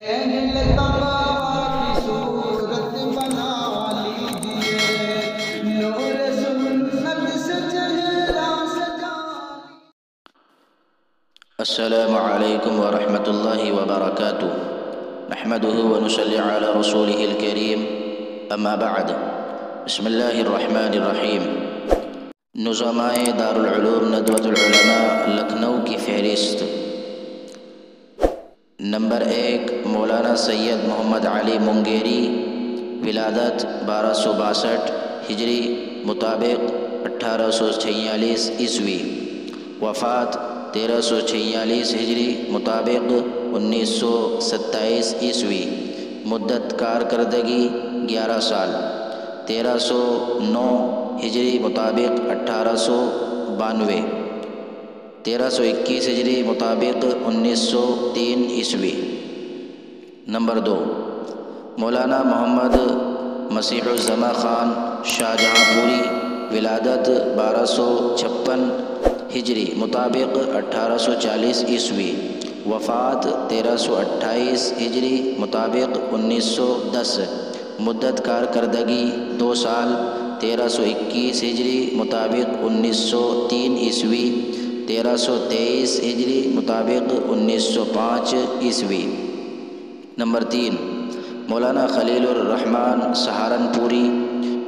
اہل تقویٰ کی صورت بنا لیجئے، نور سنت سے چہرہ سجا لیجئے۔ السلام علیکم ورحمۃ اللہ وبرکاتہ، نحمده ونصلی علی رسوله الکریم، اما بعد، بسم اللہ الرحمن الرحیم۔ نظمائے دارالعلوم ندوۃ العلماء لکھنؤ کی فہرست۔ نمبر 1، مولانا سید محمد علی منگیری، ولادت 1262 ہجری مطابق 1846 عیسوی، وفات 1346 ہجری مطابق 1927 عیسوی، مدت کارکردگی 11 سال، 1309 ہجری مطابق 1892، 1321 ہجری مطابق 1903 عیسوی۔ نمبر 2، مولانا محمد مسیح الزماں خان شاہجہاں پوری، ولادت 1256 ہجری مطابق 1840 عیسوی، وفات 1328 ہجری مطابق 1910، مدت کارکردگی 2 سال، 1321 ہجری مطابق 1903 عیسوی، 1323 ہجری مطابق 1905 عیسوی۔ نمبر 3، مولانا خلیل الرحمن سہارنپوری،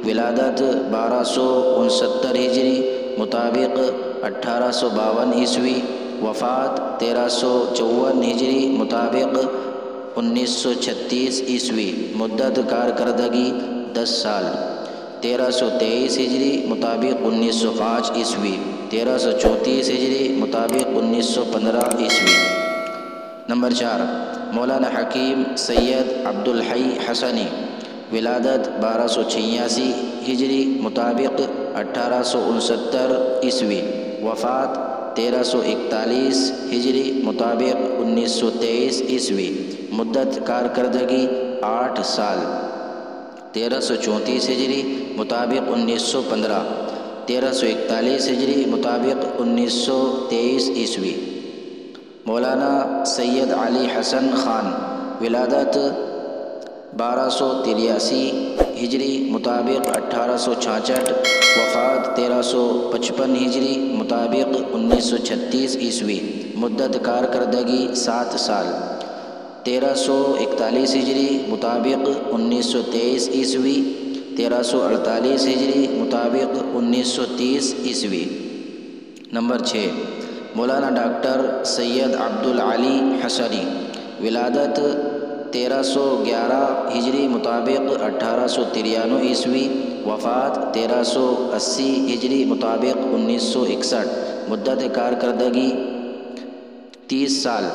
ولادت 1269 ہجری مطابق 1852 عیسوی، وفات 1354 ہجری مطابق 1936 عیسوی، مدت کارکردگی 10 سال، 1323 ہجری مطابق 1905 عیسوی، 1334 ہجری مطابق 1915 عیسوی۔ نمبر 4، مولانا حکیم سید عبدالحی حسنی، ولادت 1286 ہجری مطابق 1869 عیسوی، وفات 1341 ہجری مطابق 1923 عیسوی، مدت کارکردگی 8 سال، 1334 ہجری مطابق 1915، 1341 ہجری مطابق 1923 عیسوی۔ مولانا سید علی حسن خان، ولادت 1283 ہجری مطابق 1866، وفات 1355 ہجری مطابق 1936 عیسوی، مدت کارکردگی 7 سال، 1341 ہجری مطابق 1923 عیسوی، 1348 ہجری مطابق 1930 عیسوی۔ نمبر 6، مولانا ڈاکٹر سید عبدالعلی حسنی، ولادت 1311 ہجری مطابق 1893 عیسوی، وفات 1380 ہجری مطابق 1961، مدت کارکردگی 30 سال،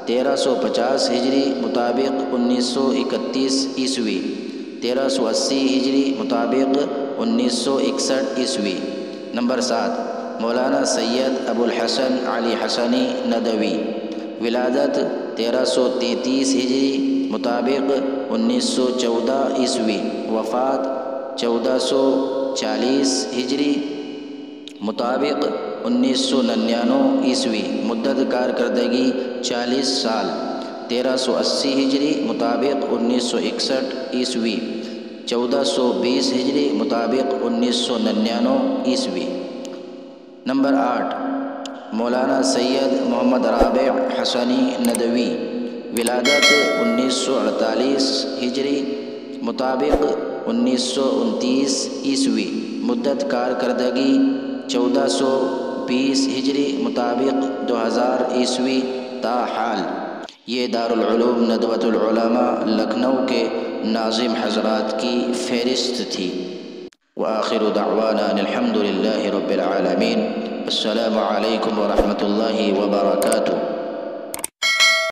1350 ہجری مطابق 1931 عیسوی، 1380 ہجری مطابق 1961 عیسوی۔ نمبر 7، مولانا سید ابو الحسن علی حسنی ندوی، ولادت 1333 ہجری مطابق 1914 عیسوی، وفات 1440 ہجری مطابق 1999 عیسوی، مدت کارکردگی 40 سال، 1380 ہجری مطابق 1961 عیسوی، 1420 ہجری مطابق 1999 عیسوی۔ نمبر 8، مولانا سید محمد رابع حسنی ندوی، ولادت 1948 ہجری مطابق 1929 عیسوی، مدت کارکردگی 1420 ہجری مطابق 2000 عیسوی تاحال۔ یہ دارالعلوم ندوۃ العلماء لکھنؤ کے ناظم حضرات کی فہرست تھی۔ وآخر دعوانا الحمد للہ رب العالمین۔ السلام علیکم ورحمۃ اللہ وبرکاتہ۔